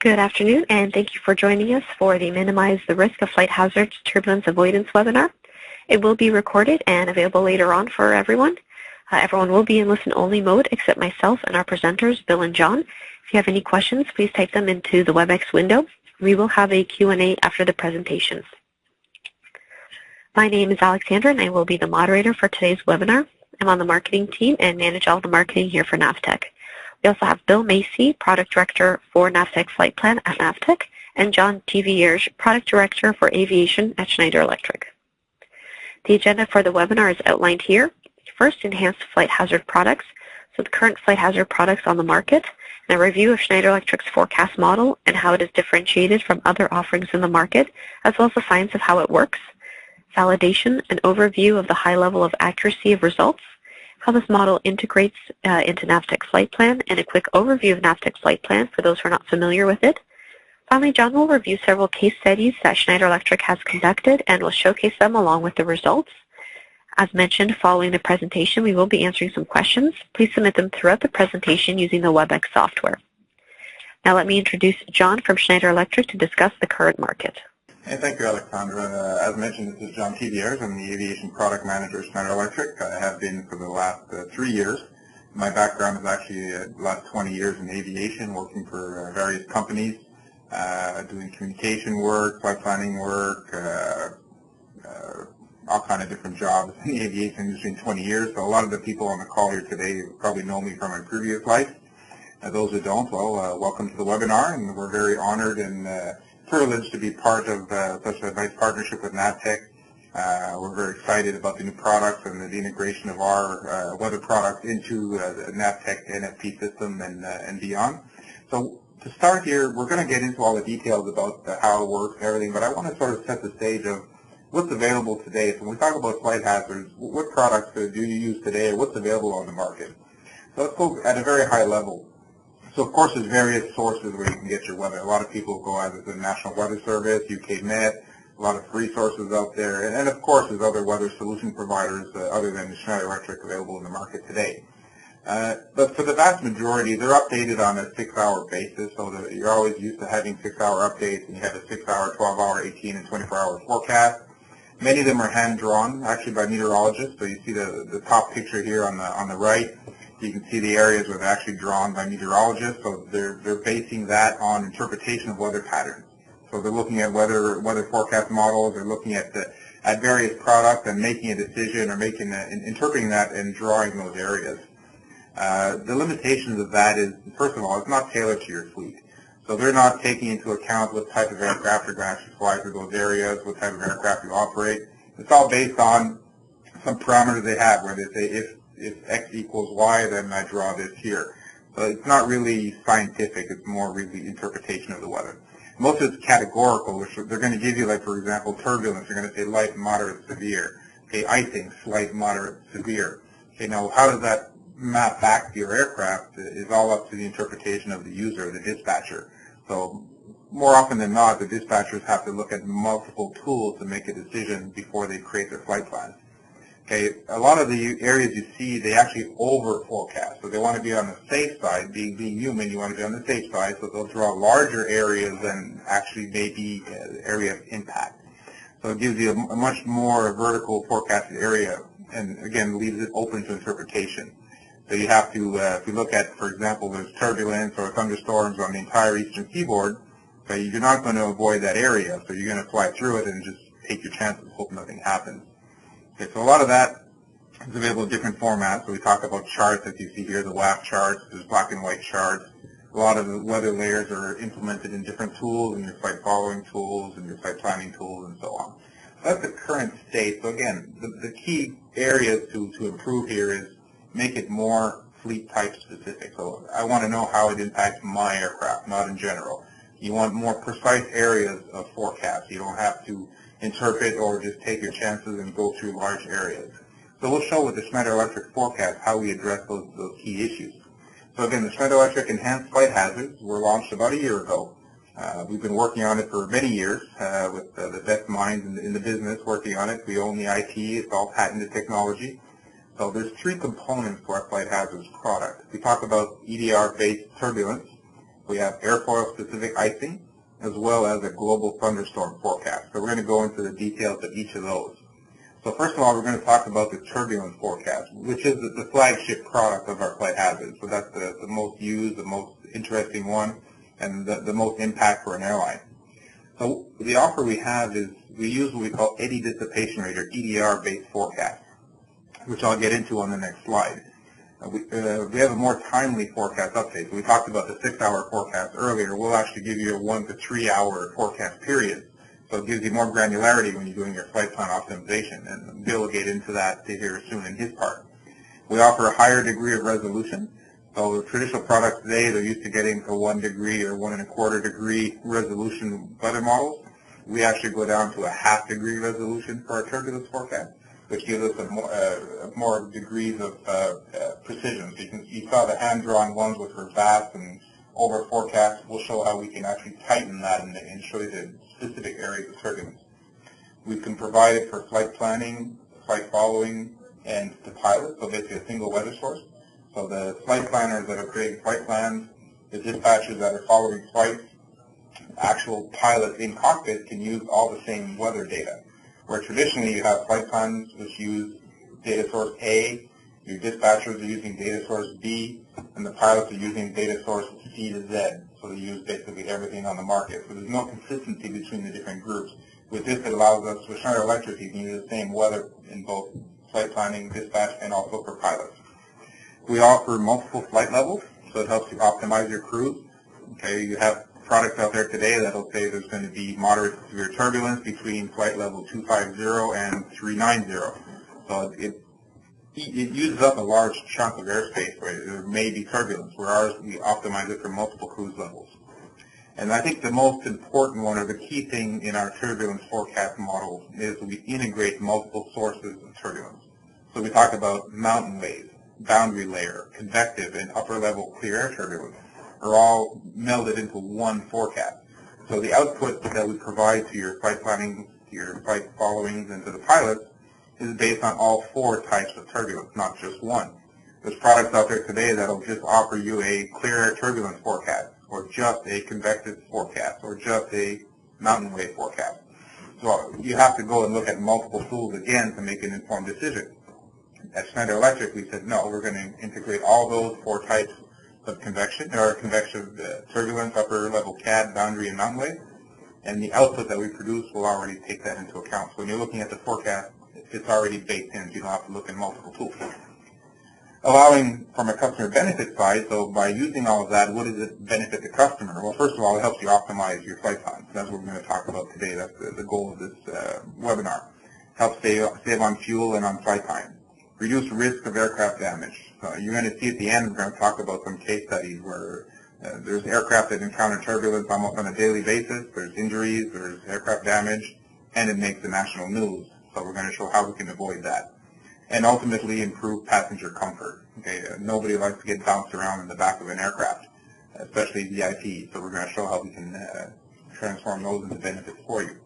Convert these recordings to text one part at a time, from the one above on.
Good afternoon, and thank you for joining us for the Minimize the Risk of Flight Hazards Turbulence Avoidance webinar. It will be recorded and available later on for everyone. Everyone will be in listen-only mode except myself and our presenters, Bill and John. If you have any questions, please type them into the WebEx window. We will have a Q&A after the presentations. My name is Aleksandra, and I will be the moderator for today's webinar. I'm on the marketing team and manage all the marketing here for Navtech. We also have Bill Macey, Product Director for Navtech Flight Plan at Navtech, and John Thivierge, Product Director for Aviation at Schneider Electric. The agenda for the webinar is outlined here. First, enhanced flight hazard products, so the current flight hazard products on the market, and a review of Schneider Electric's forecast model and how it is differentiated from other offerings in the market, as well as the science of how it works. Validation, an overview of the high level of accuracy of results, how this model integrates into Navtech Flight Plan, and a quick overview of Navtech Flight Plan for those who are not familiar with it. Finally, John will review several case studies that Schneider Electric has conducted and will showcase them along with the results. As mentioned, following the presentation, we will be answering some questions. Please submit them throughout the presentation using the WebEx software. Now let me introduce John from Schneider Electric to discuss the current market. Hey, thank you, Aleksandra. As mentioned, this is John Thivierge. I'm the Aviation Product Manager at Schneider Electric. I have been for the last 3 years. My background is actually the last 20 years in aviation, working for various companies, doing communication work, flight planning work, all kind of different jobs in the aviation industry in 20 years. So a lot of the people on the call here today probably know me from my previous life. Those who don't, well, welcome to the webinar, and we're very honored and privileged to be part of such a nice partnership with Navtech. We're very excited about the new products and the integration of our weather products into the Navtech NFP system and beyond. So to start here, we're going to get into all the details about how it works and everything, but I want to sort of set the stage of what's available today. So when we talk about flight hazards, what products do you use today, or what's available on the market? So let's go at a very high level. So of course there's various sources where you can get your weather. A lot of people go either to the National Weather Service, UK Met, a lot of free sources out there, and of course there's other weather solution providers other than the Schneider Electric available in the market today. But for the vast majority, they're updated on a 6-hour basis, so that you're always used to having 6-hour updates, and you have a 6-hour, 12-hour, 18, and 24-hour forecast. Many of them are hand-drawn, actually by meteorologists. So you see the top picture here on the right. You can see the areas where they're actually drawn by meteorologists. So they're basing that on interpretation of weather patterns. So they're looking at weather forecast models. They're looking at various products and making a decision or interpreting that and drawing those areas. The limitations of that is, first of all, it's not tailored to your fleet. So they're not taking into account what type of aircraft are going to actually fly through those areas, what type of aircraft you operate. It's all based on some parameters they have, where they say if X equals Y, then I draw this here. So it's not really scientific. It's more really interpretation of the weather. Most of it's categorical, which they're going to give you, like, for example, turbulence. They're going to say light, moderate, severe. Okay, icing, slight, moderate, severe. Okay, now how does that map back to your aircraft is all up to the interpretation of the user, the dispatcher. So more often than not, the dispatchers have to look at multiple tools to make a decision before they create their flight plans. Okay, a lot of the areas you see, they actually over-forecast. So they want to be on the safe side. Being human, you want to be on the safe side, so they'll draw larger areas than actually maybe area of impact. So it gives you a much more vertical forecasted area, and again, leaves it open to interpretation. So you have to, if you look at, for example, there's turbulence or thunderstorms on the entire eastern seaboard, okay, you're not going to avoid that area, so you're going to fly through it and just take your chances, hope nothing happens. Okay, so a lot of that is available in different formats. So we talk about charts, as you see here, the WAF charts, there's black and white charts. A lot of the weather layers are implemented in different tools, in your flight following tools, and your flight planning tools, and so on. So that's the current state. So again, the key areas to improve here is make it more fleet type specific. So I want to know how it impacts my aircraft, not in general. You want more precise areas of forecast. You don't have to interpret or just take your chances and go through large areas. So we'll show with the Schneider Electric forecast how we address those key issues. So again, the Schneider Electric Enhanced Flight Hazards were launched about a year ago. We've been working on it for many years with the best minds in the business working on it. We own the IP. It's all patented technology. So there's 3 components to our flight hazards product. We talk about EDR-based turbulence, We have airfoil-specific icing, as well as a global thunderstorm forecast. So we're going to go into the details of each of those. So first of all, we're going to talk about the turbulence forecast, which is the flagship product of our flight hazards. So that's the most used, the most interesting one, and the most impact for an airline. So the offer we have is we use what we call eddy dissipation rate, or EDR-based forecast, which I'll get into on the next slide. We have a more timely forecast update. So we talked about the 6-hour forecast earlier. We'll actually give you a 1 to 3 hour forecast period. So it gives you more granularity when you're doing your flight plan optimization. And Bill will get into that here soon in his part. We offer a higher degree of resolution. So the traditional products today, they're used to getting to 1 degree or 1 1/4 degree resolution weather models. We actually go down to a 1/2 degree resolution for our turbulence forecast, which gives us more degrees of precision. So you saw the hand-drawn ones, which were vast and over forecast. We'll show how we can actually tighten that and show you the specific areas of turbulence. We can provide it for flight planning, flight following, and the pilot, so basically a single weather source. So the flight planners that are creating flight plans, the dispatchers that are following flights, actual pilots in cockpit can use all the same weather data. Where traditionally you have flight plans which use data source A, your dispatchers are using data source B, and the pilots are using data source C to Z. So they use basically everything on the market. So there's no consistency between the different groups. With this, it allows us, with Schneider Electric, you can use the same weather in both flight planning, dispatch, and also for pilots. We offer multiple flight levels, so it helps you optimize your cruise. Okay, you have products out there today that will say there's going to be moderate to severe turbulence between flight level 250 and 390. So it uses up a large chunk of airspace where there may be turbulence, where ours, we optimize it for multiple cruise levels. And I think the most important one, or the key thing in our turbulence forecast model, is we integrate multiple sources of turbulence. So we talk about mountain waves, boundary layer, convective, and upper level clear air turbulence are all melded into one forecast. So the output that we provide to your flight planning, to your flight followings, and to the pilots is based on all 4 types of turbulence, not just one. There's products out there today that will just offer you a clear air turbulence forecast, or just a convective forecast, or just a mountain wave forecast. So you have to go and look at multiple tools again to make an informed decision. At Schneider Electric, we said, no, we're going to integrate all those 4 types of convection, or convective turbulence, upper level CAD, boundary, and mountain wave, and the output that we produce will already take that into account. So when you're looking at the forecast, it's already baked in. You don't have to look at multiple tools. Allowing from a customer benefit side, so by using all of that, what does it benefit the customer? Well, first of all, it helps you optimize your flight time. That's what we're going to talk about today. That's the goal of this webinar. Helps save on fuel and on flight time. Reduce risk of aircraft damage. You're going to see at the end, we're going to talk about some case studies where there's aircraft that encounter turbulence almost on a daily basis. There's injuries, there's aircraft damage, and it makes the national news. So we're going to show how we can avoid that. And ultimately improve passenger comfort. Okay, nobody likes to get bounced around in the back of an aircraft, especially VIP. So we're going to show how we can transform those into benefits for you.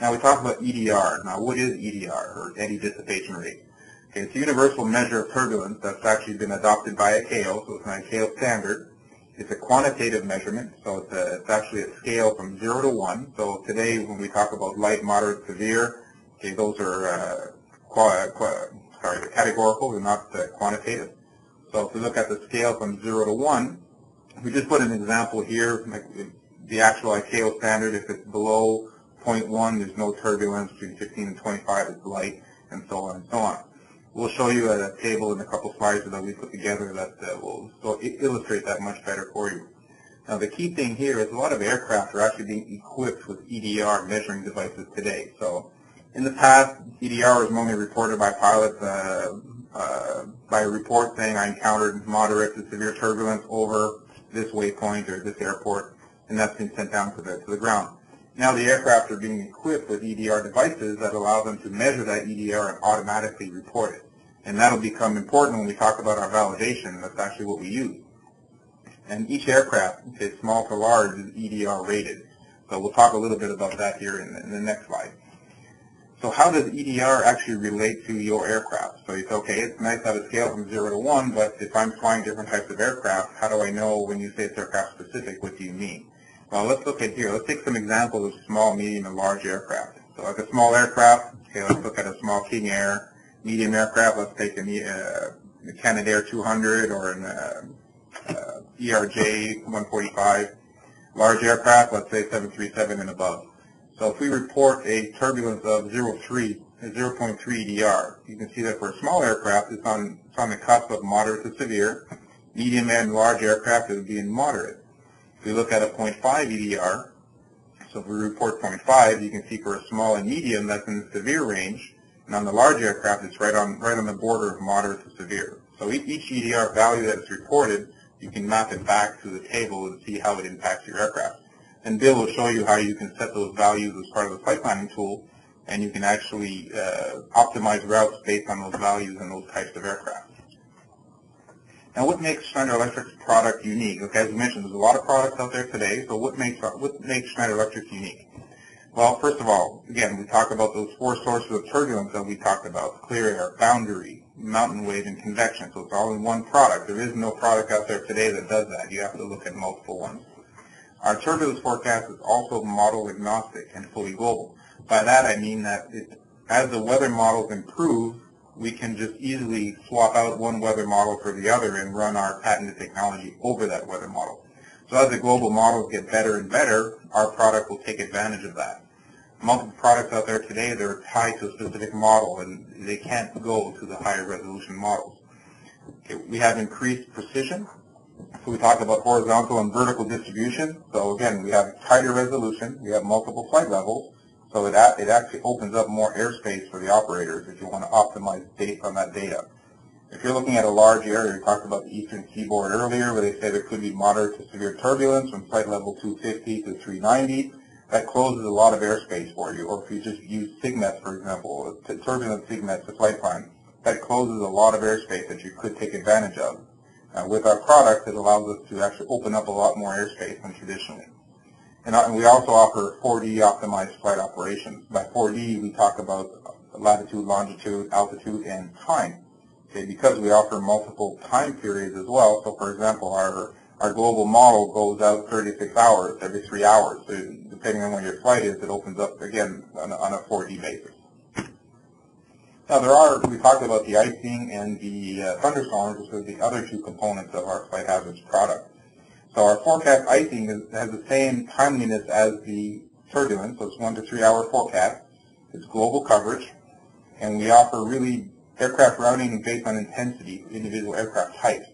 Now we talk about EDR. Now what is EDR, or eddy dissipation rate? Okay, it's a universal measure of turbulence that's actually been adopted by ICAO, so it's an ICAO standard. It's a quantitative measurement, so it's actually a scale from 0 to 1. So today when we talk about light, moderate, severe, okay, those are categorical, they're not quantitative. So if we look at the scale from 0 to 1, we just put an example here, like the actual ICAO standard. If it's below 0.1, there's no turbulence. Between 15 and 25 is light, and so on and so on. We'll show you a table in a couple slides that we put together that will illustrate that much better for you. Now the key thing here is a lot of aircraft are actually being equipped with EDR measuring devices today. So in the past, EDR was normally reported by pilots by a report saying I encountered moderate to severe turbulence over this waypoint or this airport, and that's been sent down to the ground. Now the aircraft are being equipped with EDR devices that allow them to measure that EDR and automatically report it. And that'll become important when we talk about our validation. That's actually what we use. And each aircraft, okay, small to large, is EDR rated. So we'll talk a little bit about that here in the next slide. So how does EDR actually relate to your aircraft? So you say, okay, it's nice to have a scale from 0 to 1, but if I'm flying different types of aircraft, how do I know when you say it's aircraft specific, what do you mean? Well, let's look at here. Let's take some examples of small, medium, and large aircraft. So like a small aircraft, okay, let's look at a small King Air. Medium aircraft, let's take a Canadair 200 or an ERJ 145. Large aircraft, let's say 737 and above. So if we report a turbulence of 0.3 EDR, you can see that for a small aircraft, it's on the cusp of moderate to severe. Medium and large aircraft, it would be in moderate. If we look at a 0.5 EDR, so if we report 0.5, you can see for a small and medium, that's in the severe range. And on the large aircraft, it's right on the border of moderate to severe. So each EDR value that is reported, you can map it back to the table and see how it impacts your aircraft. And Bill will show you how you can set those values as part of the flight planning tool, and you can actually optimize routes based on those values and those types of aircraft. Now, what makes Schneider Electric's product unique? Okay, as we mentioned, there's a lot of products out there today, so what makes Schneider Electric unique? Well, first of all, again, we talk about those 4 sources of turbulence that we talked about: clear air, boundary, mountain wave, and convection. So it's all in one product. There is no product out there today that does that. You have to look at multiple ones. Our turbulence forecast is also model agnostic and fully global. By that I mean that as the weather models improve, we can just easily swap out one weather model for the other and run our patented technology over that weather model. So as the global models get better and better, our product will take advantage of that. Multiple products out there today, they're tied to a specific model, and they can't go to the higher resolution models. Okay, we have increased precision. So we talk about horizontal and vertical distribution. So again, we have tighter resolution. We have multiple flight levels. So it actually opens up more airspace for the operators if you want to optimize based on that data. If you're looking at a large area, we talked about the eastern seaboard earlier, where they say there could be moderate to severe turbulence from flight level 250 to 390. That closes a lot of airspace for you. Or if you just use SIGMET, for example, turbulent SIGMET to flight plan, that closes a lot of airspace that you could take advantage of. With our product, it allows us to actually open up a lot more airspace than traditionally. And we also offer 4D optimized flight operations. By 4D, we talk about latitude, longitude, altitude, and time. Okay, because we offer multiple time periods as well. So, for example, our global model goes out 36 hours, every 3 hours. So depending on when your flight is, it opens up, again, on a 4D basis. Now, we talked about the icing and the thunderstorms, which are the other 2 components of our flight hazards product. So our forecast icing has the same timeliness as the turbulence, so it's 1 to 3 hour forecast. It's global coverage, and we offer really aircraft routing based on intensity for individual aircraft types.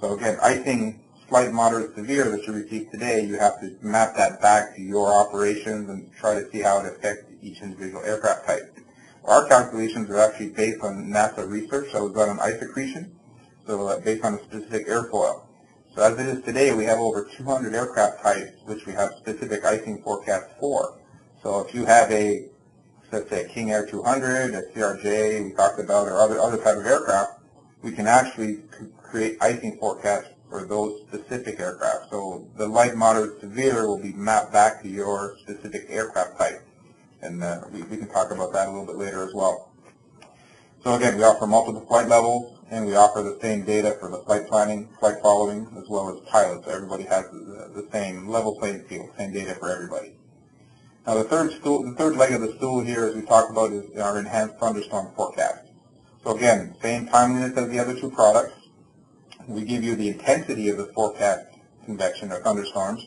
So again, icing slight, moderate, severe that you receive today, you have to map that back to your operations and try to see how it affects each individual aircraft type. Our calculations are actually based on NASA research that was done on ice accretion, so based on a specific airfoil. So as it is today, we have over 200 aircraft types which we have specific icing forecasts for. So if you have let's say a King Air 200, a CRJ we talked about, or other type of aircraft, we can actually create icing forecasts for those specific aircraft. So the light, moderate, severe will be mapped back to your specific aircraft type. And we can talk about that a little bit later as well. So again, we offer multiple flight levels, and we offer the same data for the flight planning, flight following, as well as pilots. So everybody has the same level playing field, same data for everybody. Now the third leg of the stool here, as we talked about, is our enhanced thunderstorm forecast. So again, same timeliness as the other 2 products. We give you the intensity of the forecast convection or thunderstorms,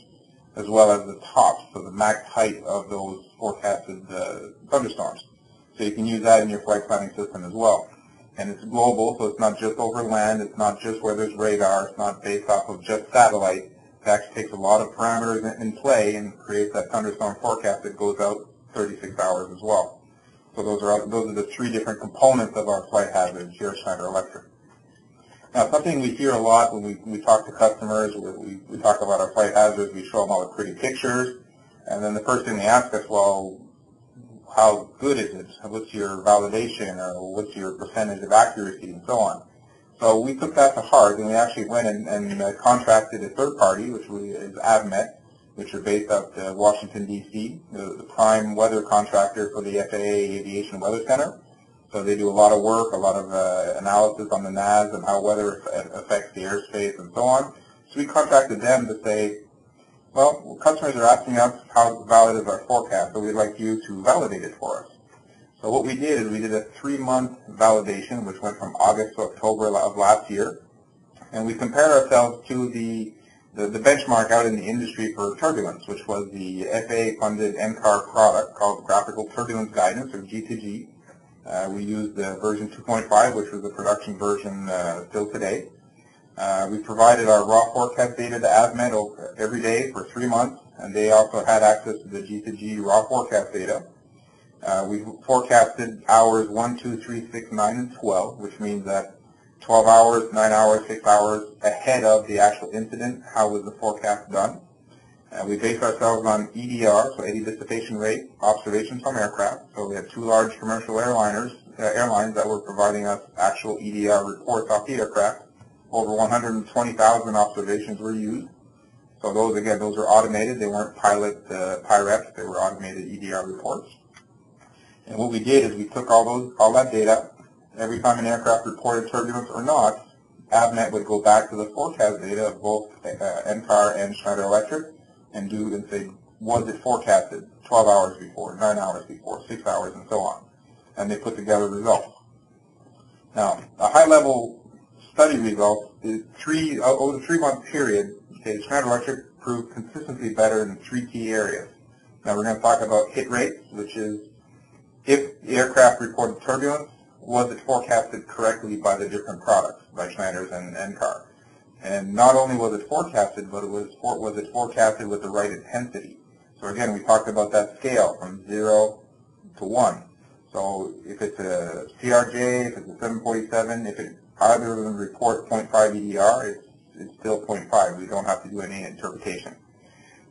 as well as the tops, so the max height of those forecasted thunderstorms. So you can use that in your flight planning system as well. And it's global, so it's not just over land, it's not just where there's radar, it's not based off of just satellite. It actually takes a lot of parameters in play and creates that thunderstorm forecast that goes out 36 hours as well. So those are the 3 different components of our flight hazards here at Schneider Electric. Now, something we hear a lot when we talk to customers, we talk about our flight hazards, we show them all the pretty pictures, and then the first thing they ask us, well, how good is it? What's your validation, or what's your percentage of accuracy, and so on. So we took that to heart, and we actually went and contracted a third party, which is AVMET, which are based out of Washington, D.C., the prime weather contractor for the FAA Aviation Weather Center. So they do a lot of work, a lot of analysis on the NAS and how weather affects the airspace and so on. So we contacted them to say, well, customers are asking us how valid is our forecast, so we'd like you to validate it for us. So what we did is we did a 3-month validation, which went from August to October of last year, and we compared ourselves to the benchmark out in the industry for turbulence, which was the FAA-funded NCAR product called Graphical Turbulence Guidance, or G2G. We used the version 2.5, which was the production version still today. We provided our raw forecast data to AvMed every day for 3 months, and they also had access to the G2G raw forecast data. We forecasted hours 1, 2, 3, 6, 9, and 12, which means that 12 hours, 9 hours, 6 hours ahead of the actual incident, how was the forecast done. We based ourselves on EDR, so eddy dissipation rate, observations from aircraft. So we had 2 large commercial airlines that were providing us actual EDR reports off the aircraft. Over 120,000 observations were used. So those, again, those were automated. They weren't PIREPs. They were automated EDR reports. And what we did is we took all that data. Every time an aircraft reported turbulence or not, AvMed would go back to the forecast data of both NCAR and Schneider Electric and say, was it forecasted 12 hours before, 9 hours before, 6 hours, and so on. And they put together results. Now, a high-level study results is over the 3-month period, Schneider Electric proved consistently better in 3 key areas. Now, we're going to talk about hit rates, which is if the aircraft reported turbulence, was it forecasted correctly by the different products, by Schneider's and NCAR? And not only was it forecasted, but was it forecasted with the right intensity? So again, we talked about that scale from 0 to 1. So if it's a CRJ, if it's a 747, if either of them report 0.5 EDR, it's still 0.5. We don't have to do any interpretation.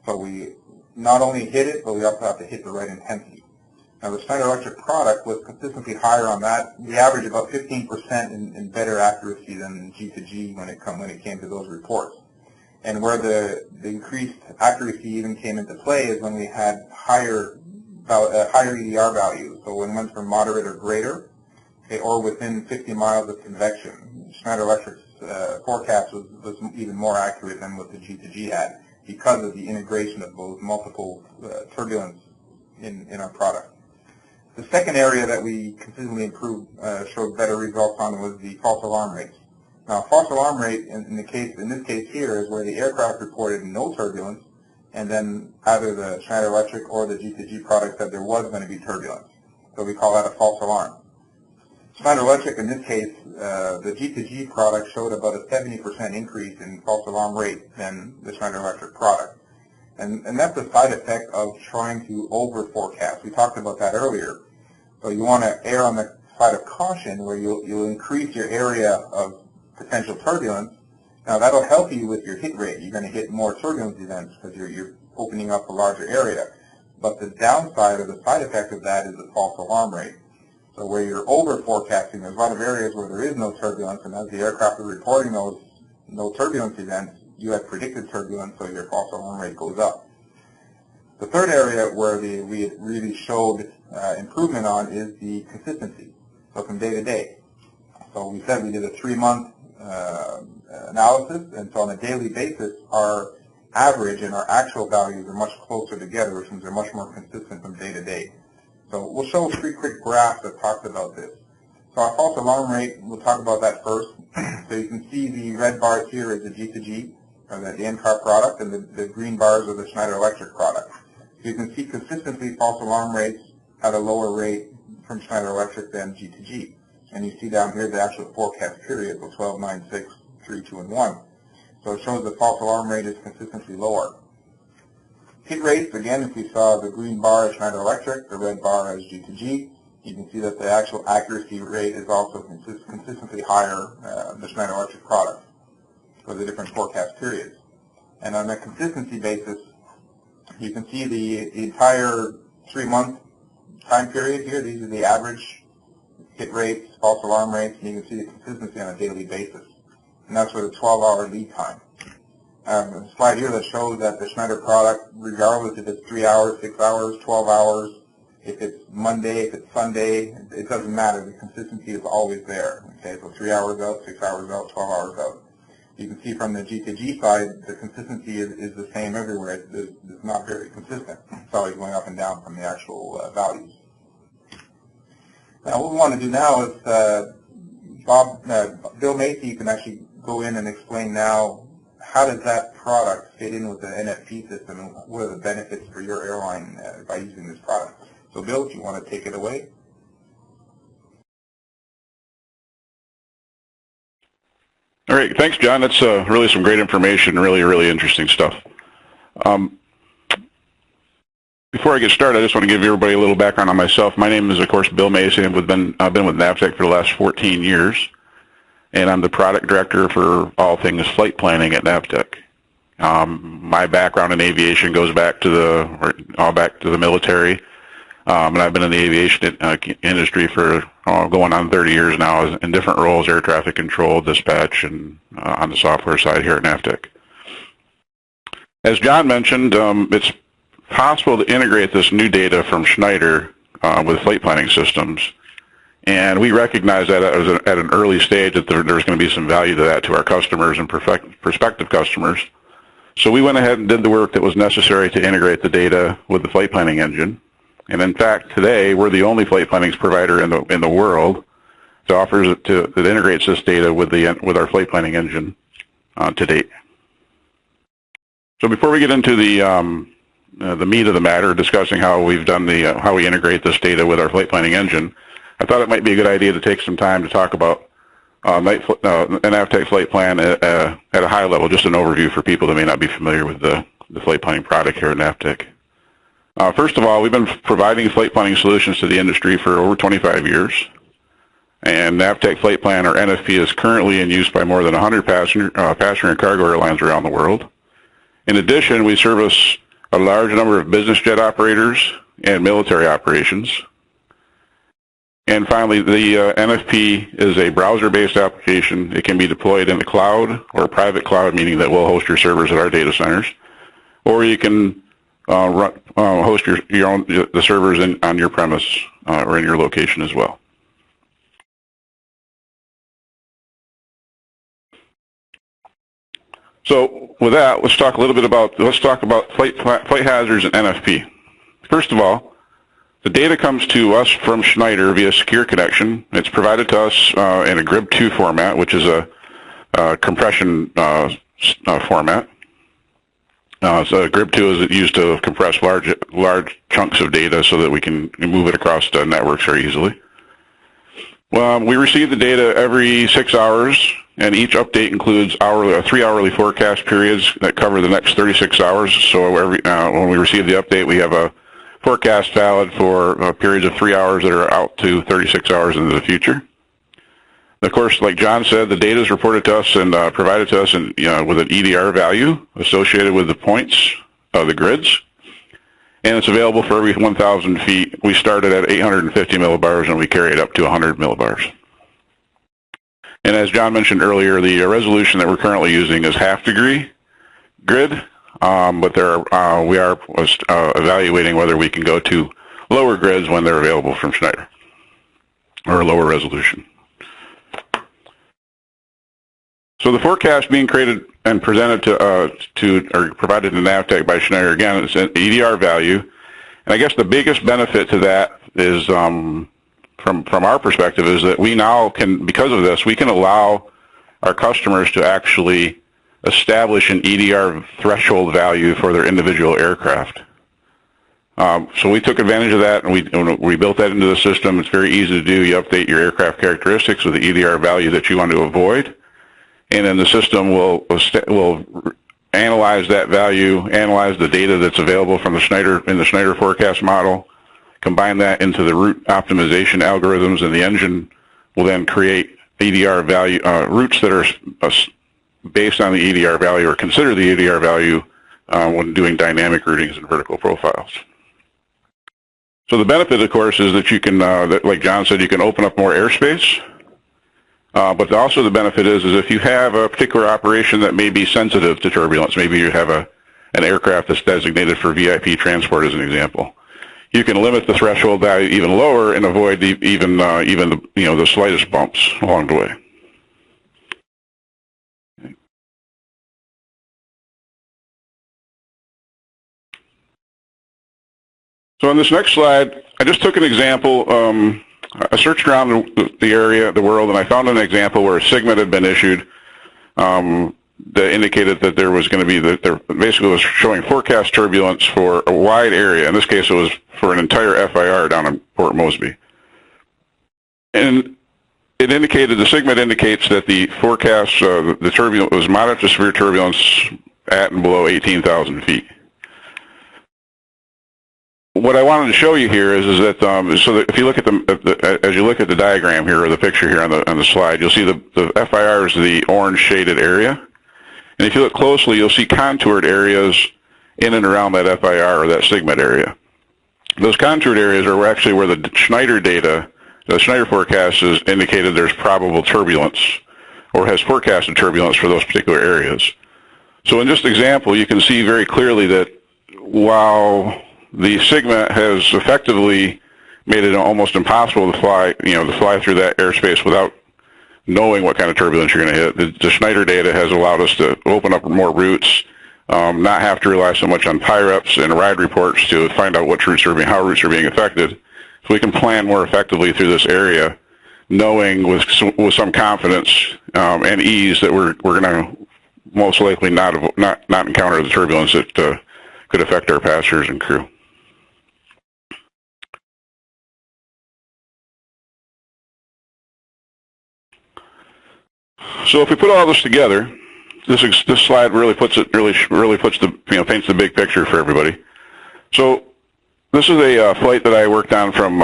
So we not only hit it, but we also have to hit the right intensity. Now, the Schneider Electric product was consistently higher on that. We averaged about 15% in better accuracy than G2G when it came to those reports. And where the increased accuracy even came into play is when we had higher EDR values. So when it went from moderate or greater, or within 50 miles of convection, Schneider Electric's forecast was even more accurate than what the G2G had because of the integration of those multiple turbulence in our product. The second area that we consistently improved, showed better results on was the false alarm rates. Now, false alarm rate in this case here is where the aircraft reported no turbulence, and then either the Schneider Electric or the G2G product said there was going to be turbulence. So we call that a false alarm. Schneider Electric, in this case, the G2G product showed about a 70% increase in false alarm rate than the Schneider Electric product. And that's a side effect of trying to over-forecast. We talked about that earlier. So you want to err on the side of caution where you'll increase your area of potential turbulence. Now, that'll help you with your hit rate. You're going to hit more turbulence events because you're opening up a larger area. But the downside or the side effect of that is the false alarm rate. So where you're over-forecasting, there's a lot of areas where there is no turbulence, and as the aircraft are reporting those no turbulence events, you have predicted turbulence, so your false alarm rate goes up. The third area where we really showed improvement on is the consistency, so from day to day. So we said we did a 3-month analysis, and so on a daily basis, our average and our actual values are much closer together, which means they're much more consistent from day to day. So we'll show 3 quick graphs that talks about this. So our false alarm rate, we'll talk about that first. So you can see the red bars here is the G2G, or the NCAR product, and the green bars are the Schneider Electric product. So you can see consistently false alarm rates had a lower rate from Schneider Electric than G2G. And you see down here the actual forecast period, so 12, 9, 6, 3, 2, and 1. So it shows the false alarm rate is consistently lower. Hit rates, again, if we saw the green bar as Schneider Electric, the red bar as G2G, you can see that the actual accuracy rate is also consistently higher than the Schneider Electric product for the different forecast periods. And on a consistency basis, you can see the entire 3-month time period here. These are the average hit rates, false alarm rates, and you can see the consistency on a daily basis. And that's with a 12-hour lead time. a slide here that shows that the Schneider product, regardless if it's 3 hours, 6 hours, 12 hours, if it's Monday, if it's Sunday, it doesn't matter. The consistency is always there. Okay, so 3 hours out, 6 hours out, 12 hours out. You can see from the G2G side, the consistency is the same everywhere. It's not very consistent. It's always going up and down from the actual values. Now, what we want to do now is Bill Macey can actually go in and explain now how does that product fit in with the NFP system and what are the benefits for your airline by using this product. So Bill, if you want to take it away. All right, thanks, John. That's really some great information, really interesting stuff. Before I get started, I just want to give everybody a little background on myself. My name is, of course, Bill Macey. I've been with Navtech for the last 14 years, and I'm the product director for all things flight planning at Navtech. My background in aviation goes back to the military, and I've been in the aviation industry for going on 30 years now in different roles: air traffic control, dispatch, and on the software side here at Navtech. As John mentioned, it's possible to integrate this new data from Schneider with flight planning systems, and we recognize that at an early stage that there's going to be some value to that to our customers and prospective customers. So we went ahead and did the work that was necessary to integrate the data with the flight planning engine. And in fact, today we're the only flight planning provider in the world that integrates this data with our flight planning engine to date. So before we get into the meat of the matter, discussing how we've done how we integrate this data with our flight planning engine, I thought it might be a good idea to take some time to talk about an Navtech flight plan at a high level, just an overview for people that may not be familiar with the flight planning product here at Navtech. First of all, we've been providing flight planning solutions to the industry for over 25 years, and Navtech Flight Plan, or NFP, is currently in use by more than 100 passenger and cargo airlines around the world. In addition, we service a large number of business jet operators and military operations. And finally, the NFP is a browser-based application. It can be deployed in the cloud or private cloud, meaning that we'll host your servers at our data centers, or you can host the servers on your premise or in your location as well. So with that, let's talk about flight hazards and NFP. First of all, the data comes to us from Schneider via secure connection. It's provided to us in a GRIB2 format, which is a compression format. So GRIB2 is used to compress large chunks of data so that we can move it across the networks very easily. We receive the data every 6 hours, and each update includes 3 hourly forecast periods that cover the next 36 hours. So when we receive the update, we have a forecast valid for periods of 3 hours that are out to 36 hours into the future. Of course, like John said, the data is reported to us and provided to us with an EDR value associated with the points of the grids, and it's available for every 1,000 feet. We started at 850 millibars, and we carry it up to 100 millibars. And as John mentioned earlier, the resolution that we're currently using is half-degree grid, but we are evaluating whether we can go to lower grids when they're available from Schneider, or lower resolution. So the forecast being created and presented or provided to Navtech by Schneider, again, is an EDR value. And I guess the biggest benefit to that is, from our perspective, is that we now can, because of this, we can allow our customers to actually establish an EDR threshold value for their individual aircraft. So we took advantage of that, and we built that into the system. It's very easy to do. You update your aircraft characteristics with the EDR value that you want to avoid. And then the system will analyze that value, analyze the data that's available from the Schneider forecast model, combine that into the route optimization algorithms, and the engine will then create EDR value routes that are based on the EDR value, or consider the EDR value when doing dynamic routings and vertical profiles. So the benefit, of course, is that you can, like John said, you can open up more airspace. But also the benefit is if you have a particular operation that may be sensitive to turbulence, maybe you have an aircraft that's designated for VIP transport as an example, you can limit the threshold value even lower and avoid even the slightest bumps along the way. So on this next slide, I just took an example. I searched around the area, the world, and I found an example where a SIGMET had been issued that indicated that there was going to be, there basically was showing forecast turbulence for a wide area. In this case, it was for an entire FIR down in Port Moresby. And it indicated, the SIGMET indicates that the forecast, the turbulence was moderate to severe turbulence at and below 18,000 feet. What I wanted to show you here is that so that if you look at as you look at the diagram here or the picture here on the slide, you'll see the FIR is the orange shaded area, and if you look closely, you'll see contoured areas in and around that FIR or that SIGMET area. Those contoured areas are actually where the Schneider data, the Schneider forecast has indicated there's probable turbulence or has forecasted turbulence for those particular areas. So in this example, you can see very clearly that while the SIGMET has effectively made it almost impossible to fly, to fly through that airspace without knowing what kind of turbulence you're going to hit. The Schneider data has allowed us to open up more routes, not have to rely so much on PIREPs and ride reports to find out what routes are being, how routes are being affected. So we can plan more effectively through this area, knowing with some confidence and ease that we're going to most likely not encounter the turbulence that could affect our passengers and crew. So if we put all this together, this slide really puts it paints the big picture for everybody. So this is a flight that I worked on from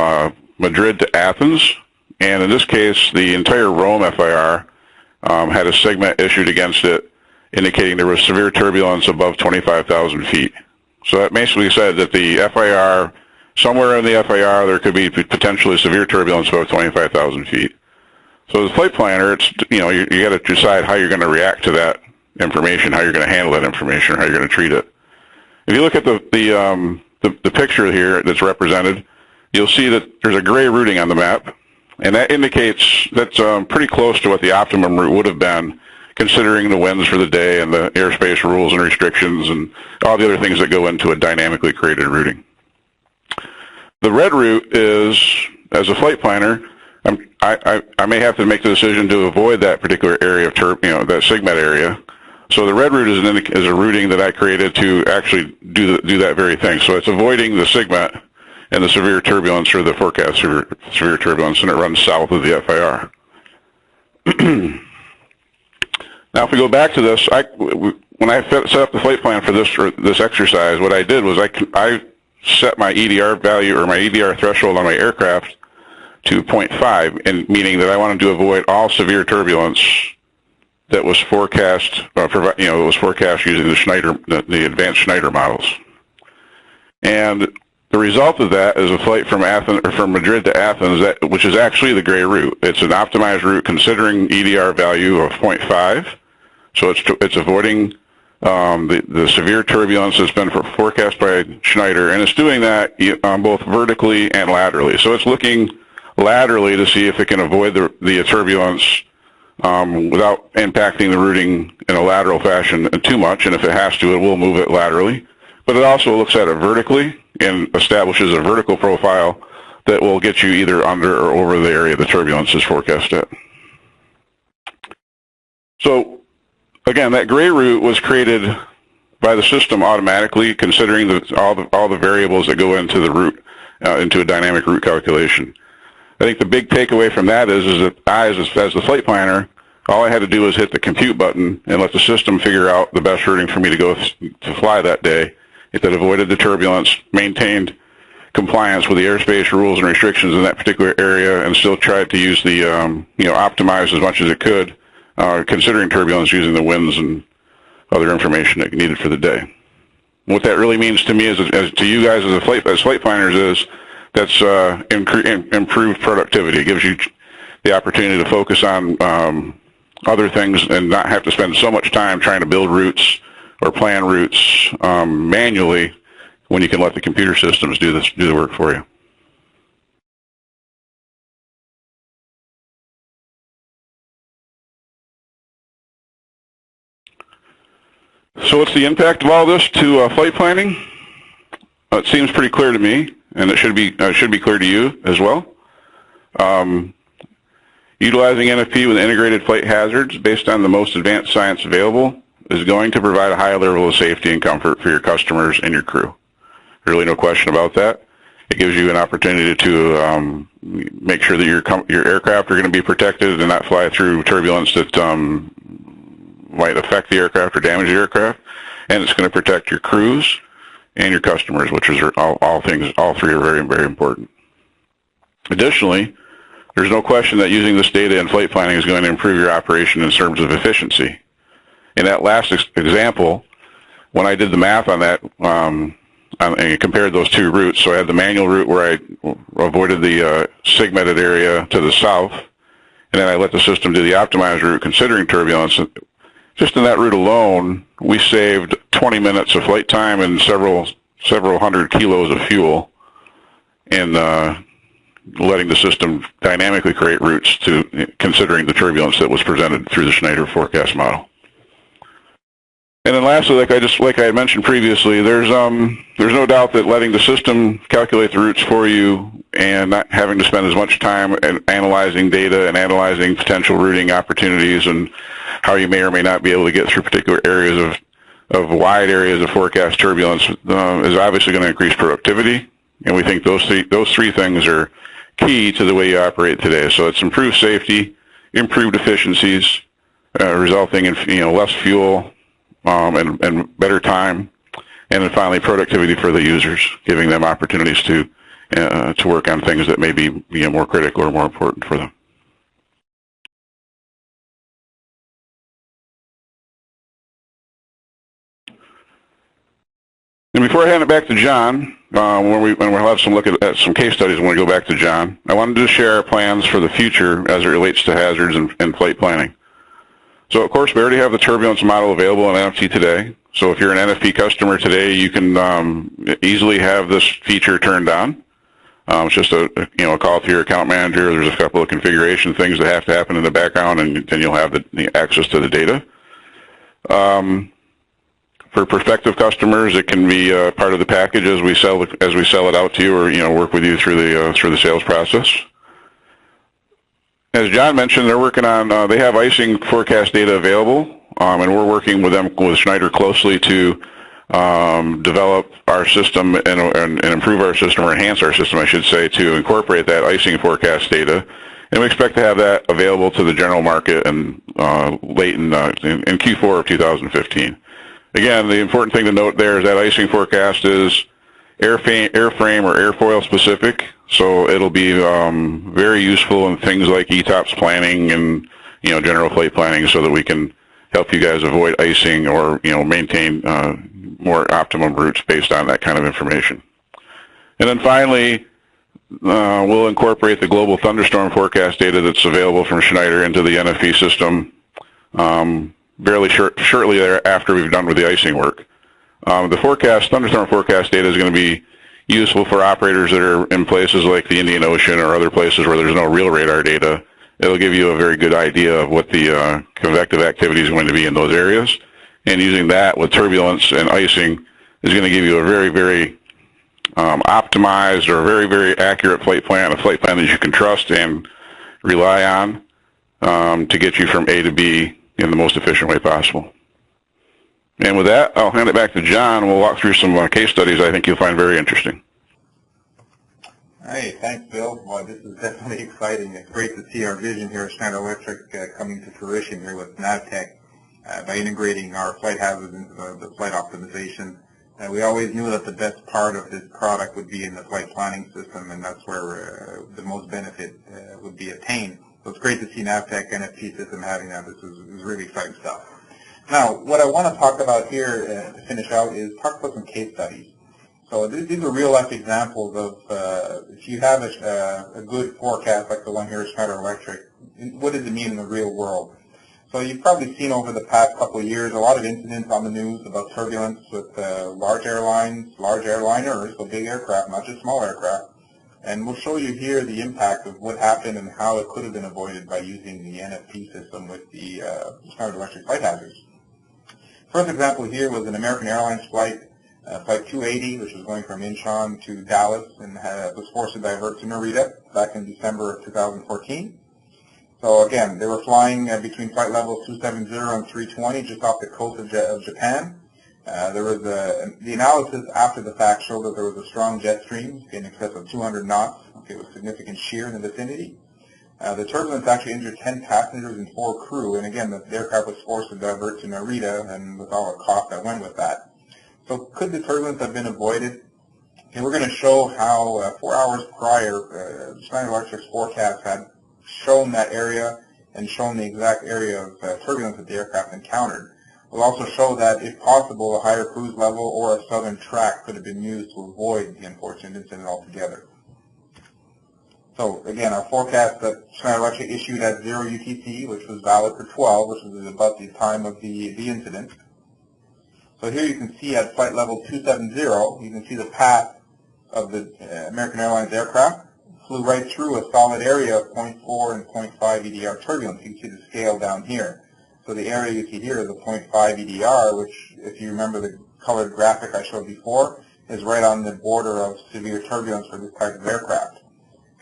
Madrid to Athens, and in this case, the entire Rome FIR had a SIGMET issued against it, indicating there was severe turbulence above 25,000 feet. So that basically said that the FIR, somewhere in the FIR, there could be potentially severe turbulence above 25,000 feet. So as a flight planner, it's you got to decide how you're going to react to that information, how you're going to handle that information, or how you're going to treat it. If you look at the picture here that's represented, you'll see that there's a gray routing on the map, and that indicates that's pretty close to what the optimum route would have been, considering the winds for the day and the airspace rules and restrictions and all the other things that go into a dynamically created routing. The red route is, as a flight planner, I may have to make the decision to avoid that particular area of that SIGMET area. So the red route is a routing that I created to actually do that very thing. So it's avoiding the SIGMET and the severe turbulence or the forecast severe turbulence, and it runs south of the FIR. Now, if we go back to this, when I set up the flight plan for this exercise, what I did was I set my EDR value or my EDR threshold on my aircraft to 0.5, and meaning that I wanted to avoid all severe turbulence that was forecast, using the Schneider, the advanced Schneider models. And the result of that is a flight from Madrid to Athens, which is actually the gray route. It's an optimized route considering EDR value of 0.5, so it's avoiding the severe turbulence that's been forecast by Schneider, and it's doing that both vertically and laterally. So it's looking laterally to see if it can avoid the turbulence without impacting the routing in a lateral fashion too much, and if it has to, it will move it laterally. But it also looks at it vertically and establishes a vertical profile that will get you either under or over the area the turbulence is forecast at. So again, that gray route was created by the system automatically, considering all the variables that go into the route, into a dynamic route calculation. I think the big takeaway from that is that I, as the flight planner, all I had to do was hit the compute button and let the system figure out the best routing for me to go to fly that day. If it avoided the turbulence, maintained compliance with the airspace rules and restrictions in that particular area, and still tried to use the optimize as much as it could, considering turbulence, using the winds and other information that needed for the day. What that really means to me, as to you guys as flight planners, is that's improved productivity. It the opportunity to focus on other things and not have to spend so much time trying to build routes or plan routes manually when you can let the computer systems do the work for you. So what's the impact of all this to flight planning? It seems pretty clear to me, and it should be clear to you as well. Utilizing NFP with integrated flight hazards based on the most advanced science available is going to provide a high level of safety and comfort for your customers and your crew. Really no question about that. It gives you an opportunity to make sure that your aircraft are going to be protected and not fly through turbulence that might affect the aircraft or damage the aircraft. And it's going to protect your crews and your customers, which is all three are very, very important. Additionally, there's no question that using this data in flight planning is going to improve your operation in terms of efficiency. In that last example, when I did the math on that, and compared those two routes, so I had the manual route where I avoided the segmented area to the south, and then I let the system do the optimized route considering turbulence. Just in that route alone, we saved 20 minutes of flight time and several hundred kilos of fuel in letting the system dynamically create routes to considering the turbulence that was presented through the Schneider forecast model. And then lastly, like I had mentioned previously, there's no doubt that letting the system calculate the routes for you and not having to spend as much time analyzing data and analyzing potential routing opportunities and how you may or may not be able to get through particular areas of wide areas of forecast turbulence is obviously going to increase productivity. And we think those three things are key to the way you operate today. So it's improved safety, improved efficiencies, resulting in less fuel and better time, and then finally productivity for the users, giving them opportunities to work on things that may be more critical or more important for them. And before I hand it back to John, when we'll have some look at some case studies when we go back to John, I wanted to share our plans for the future as it relates to hazards and flight planning. So, of course, we already have the turbulence model available in NFP today. So if you're an NFP customer today, you can easily have this feature turned on. It's just a call to your account manager. There's a couple of configuration things that have to happen in the background, and then you'll have the access to the data. For prospective customers, it can be part of the package as we sell it out to you, or work with you through the sales process. As John mentioned, they're working on they have icing forecast data available, and we're working with Schneider closely to develop our system and improve our system, or enhance our system, I should say, to incorporate that icing forecast data. And we expect to have that available to the general market late in Q4 of 2015. Again, the important thing to note there is that icing forecast is airframe or airfoil specific, so it'll be very useful in things like ETOPS planning and general flight planning, so that we can help you guys avoid icing or maintain more optimum routes based on that kind of information. And then finally, we'll incorporate the global thunderstorm forecast data that's available from Schneider into the NFP system shortly thereafter we've done with the icing work. The thunderstorm forecast data is going to be useful for operators that are in places like the Indian Ocean or other places where there's no real radar data. It'll give you a very good idea of what the convective activity is going to be in those areas. And using that with turbulence and icing is going to give you a very, very optimized or very, very accurate flight plan, a flight plan that you can trust and rely on to get you from A to B in the most efficient way possible. And with that, I'll hand it back to John, and we'll walk through some case studies I think you'll find very interesting. Hey, thanks, Bill. Well, this is definitely exciting. It's great to see our vision here at Schneider Electric coming to fruition here with Navtech by integrating our flight hazards into the flight optimization. We always knew that the best part of this product would be in the flight planning system, and that's where the most benefit would be attained. So it's great to see Navtech NFP system having that. This is really exciting stuff. Now, what I want to talk about here to finish out is talk about some case studies. So these are real-life examples of if you have a good forecast like the one here at Schneider Electric, what does it mean in the real world? So you've probably seen over the past couple of years a lot of incidents on the news about turbulence with large airlines, large airliners, so big aircraft, not just small aircraft. And we'll show you here the impact of what happened and how it could have been avoided by using the NFP system with the Schneider Electric flight hazards. First example here was an American Airlines flight, Flight 280, which was going from Incheon to Dallas and was forced to divert to Narita back in December of 2014. So again, they were flying between flight levels 270 and 320 just off the coast of Japan. There was the analysis after the fact showed that there was a strong jet stream in excess of 200 knots, with significant shear in the vicinity. The turbulence actually injured 10 passengers and 4 crew, and again, the aircraft was forced to divert to Narita, and with all the cost that went with that. So could the turbulence have been avoided? And we're going to show how 4 hours prior, Schneider Electric's forecast had shown that area and shown the exact area of turbulence that the aircraft encountered. We'll also show that, if possible, a higher cruise level or a southern track could have been used to avoid the unfortunate incident altogether. So again, our forecast that Schneider Electric issued at 0 UTC, which was valid for 12, which was about the time of the incident. So here you can see at flight level 270, you can see the path of the American Airlines aircraft. Flew right through a solid area of 0.4 and 0.5 EDR turbulence. You can see the scale down here. So the area you see here is a 0.5 EDR, which, if you remember the colored graphic I showed before, is right on the border of severe turbulence for this type of aircraft.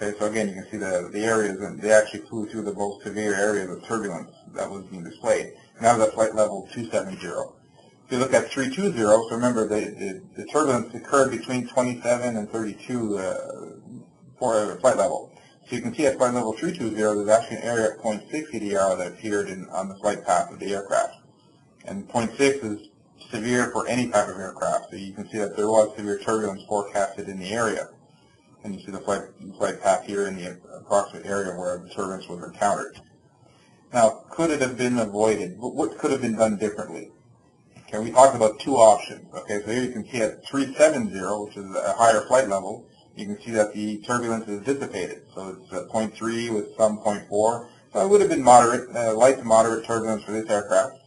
Okay, so again, you can see the areas, and they actually flew through the most severe areas of turbulence that was being displayed. And that was at flight level 270. If you look at 320, so remember the turbulence occurred between 27 and 32 for flight level. So you can see at flight level 320, there's actually an area of 0.6 EDR that appeared on the flight path of the aircraft. And 0.6 is severe for any type of aircraft. So you can see that there was severe turbulence forecasted in the area. And you see the flight path here in the approximate area where the turbulence was encountered. Now, could it have been avoided? What could have been done differently? Okay, we talked about 2 options. Okay, so here you can see at 370, which is a higher flight level, you can see that the turbulence is dissipated. So it's 0.3 with some 0.4. So it would have been moderate, light to moderate turbulence for this aircraft.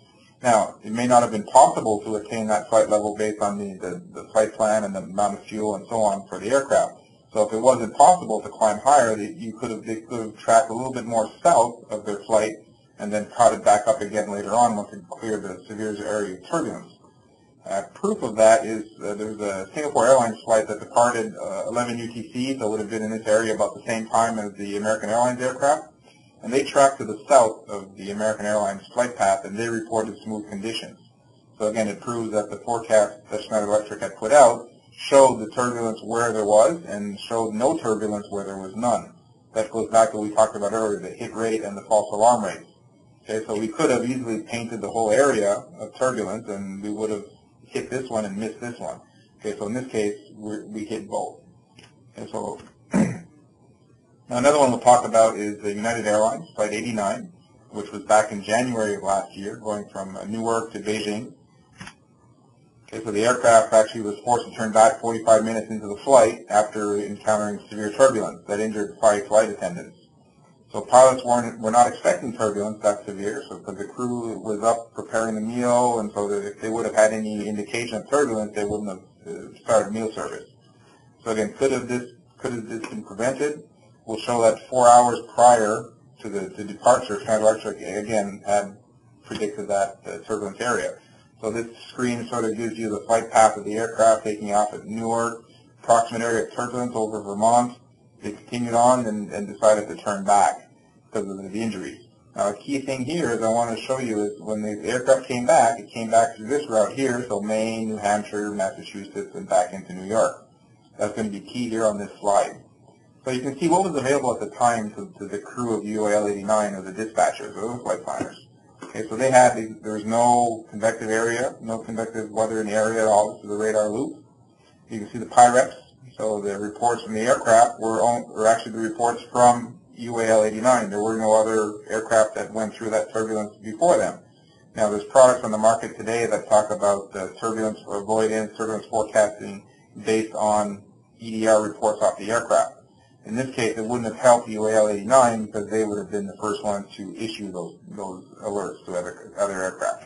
Now, it may not have been possible to attain that flight level based on the flight plan and the amount of fuel and so on for the aircraft. So if it wasn't possible to climb higher, they could have tracked a little bit more south of their flight and then caught it back up again later on once it cleared the severe area of turbulence. Proof of that is there's a Singapore Airlines flight that departed 11 UTC, so it would have been in this area about the same time as the American Airlines aircraft, and they tracked to the south of the American Airlines flight path, and they reported smooth conditions. So again, it proves that the forecast that Schneider Electric had put out showed the turbulence where there was and showed no turbulence where there was none. That goes back to what we talked about earlier, the hit rate and the false alarm rate. Okay, so we could have easily painted the whole area of turbulence, and we would have hit this one and missed this one. Okay, so in this case, we hit both. Okay, so now another one we'll talk about is the United Airlines, Flight 89, which was back in January of last year, going from Newark to Beijing. Okay, so the aircraft actually was forced to turn back 45 minutes into the flight after encountering severe turbulence that injured 5 flight attendants. So pilots were not expecting turbulence that severe, so because the crew was up preparing the meal, and so that if they would have had any indication of turbulence, they wouldn't have started meal service. So again, could have this been prevented? We'll show that 4 hours prior to the departure, Schneider Electric again had predicted that turbulence area. So this screen sort of gives you the flight path of the aircraft taking off at Newark, approximate area of turbulence over Vermont. They continued on and decided to turn back because of the injuries. Now, a key thing here is I want to show you is when the aircraft came back, it came back through this route here, so Maine, New Hampshire, Massachusetts, and back into New York. That's going to be key here on this slide. So you can see what was available at the time to the crew of UAL 89 or the dispatchers or the flight planners. Okay, so there was no convective area, no convective weather in the area at all. This is the radar loop. You can see the PIREPs. So the reports from the aircraft were actually the reports from UAL 89. There were no other aircraft that went through that turbulence before them. Now, there's products on the market today that talk about turbulence avoidance, turbulence forecasting based on EDR reports off the aircraft. In this case, it wouldn't have helped UAL 89 because they would have been the first ones to issue those alerts to other aircraft.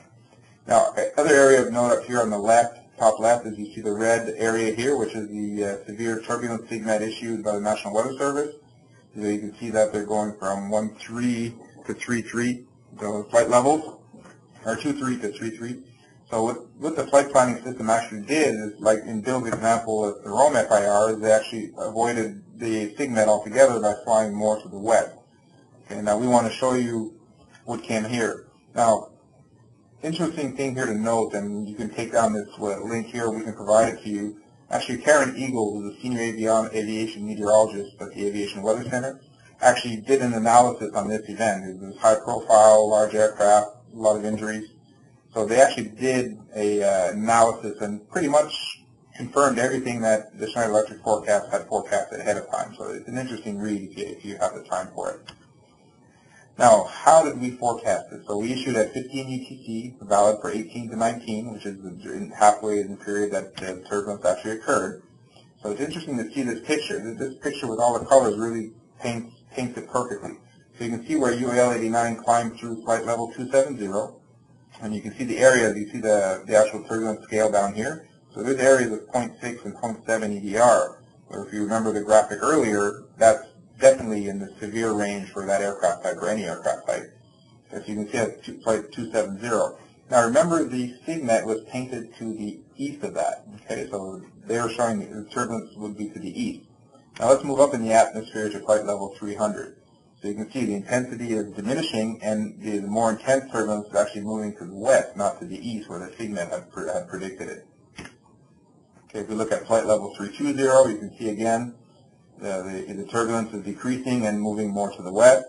Now, other area of note up here on the left, top left, is you see the red area here, which is the severe turbulence SIGMET issued by the National Weather Service. So you can see that they're going from 1.3 to 3.3, the flight levels, or 2.3 to 3.3. So what the flight planning system actually did is, like in Bill's example of the Rome FIR, is they actually avoided the SIGMET altogether by flying more to the west. Okay, now we want to show you what came here. Now, interesting thing here to note, and you can take down this link here, we can provide it to you. Actually, Karen Eagle, who's a senior aviation meteorologist at the Aviation Weather Center, actually did an analysis on this event. It was high profile, large aircraft, a lot of injuries. So they actually did a analysis and pretty much confirmed everything that the Schneider Electric forecast had forecasted ahead of time. So it's an interesting read if you have the time for it. Now, how did we forecast it? So we issued at 15 UTC, valid for 18 to 19, which is halfway in the period that the turbulence actually occurred. So it's interesting to see this picture. This picture with all the colors really paints it perfectly. So you can see where UAL 89 climbed through flight level 270, and you can see the areas. You see the actual turbulence scale down here. So there's areas of 0.6 and 0.7 EDR. Or if you remember the graphic earlier, that's definitely in the severe range for that aircraft type or any aircraft type. As you can see, that's flight 270. Now remember, the SIGMET was painted to the east of that. Okay, so they were showing the turbulence would be to the east. Now let's move up in the atmosphere to flight level 300. So you can see the intensity is diminishing, and the more intense turbulence is actually moving to the west, not to the east, where the SIGMET had predicted it. Okay, if we look at flight level 320, you can see again the turbulence is decreasing and moving more to the west.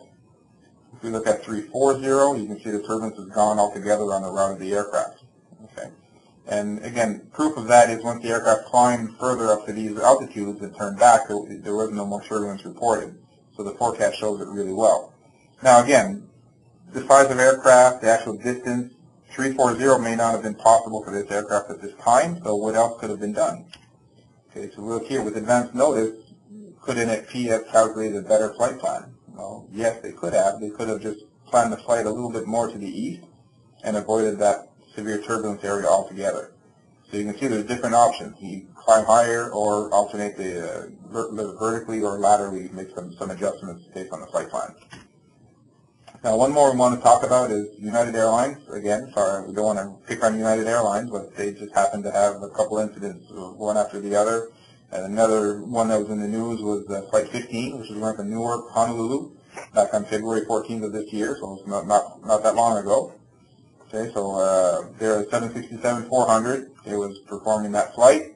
If we look at 340, you can see the turbulence is gone altogether on the route of the aircraft. Okay, and again, proof of that is once the aircraft climbed further up to these altitudes and turned back, there was no more turbulence reported. So the forecast shows it really well. Now again, the size of aircraft, the actual distance, 340 may not have been possible for this aircraft at this time, so what else could have been done? Okay, so we'll look here with advance notice, could NFP have calculated a better flight plan? Well, yes, they could have. They could have just planned the flight a little bit more to the east and avoided that severe turbulence area altogether. So you can see there's different options. You climb higher or alternate the vertically or laterally, make some adjustments based on the flight plan. Now, one more we want to talk about is United Airlines. Again, sorry, we don't want to pick on United Airlines, but they just happened to have a couple incidents, one after the other. And another one that was in the news was Flight 15, which was going from Newark, Honolulu, back on February 14th of this year, so it's not that long ago. Okay, so they're at 767-400. It was performing that flight.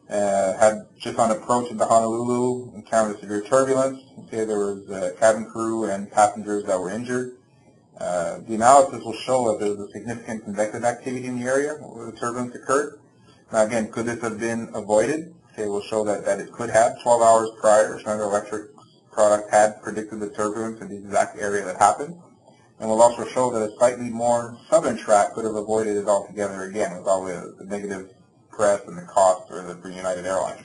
Had just on approach into Honolulu, encountered severe turbulence. Okay, there was cabin crew and passengers that were injured. The analysis will show that there was a significant convective activity in the area where the turbulence occurred. Now again, could this have been avoided? Okay, we'll show that it could have. 12 hours prior, Schneider Electric product had predicted the turbulence in the exact area that happened. And we'll also show that a slightly more southern track could have avoided it altogether again with all the negative press and the cost for United Airlines.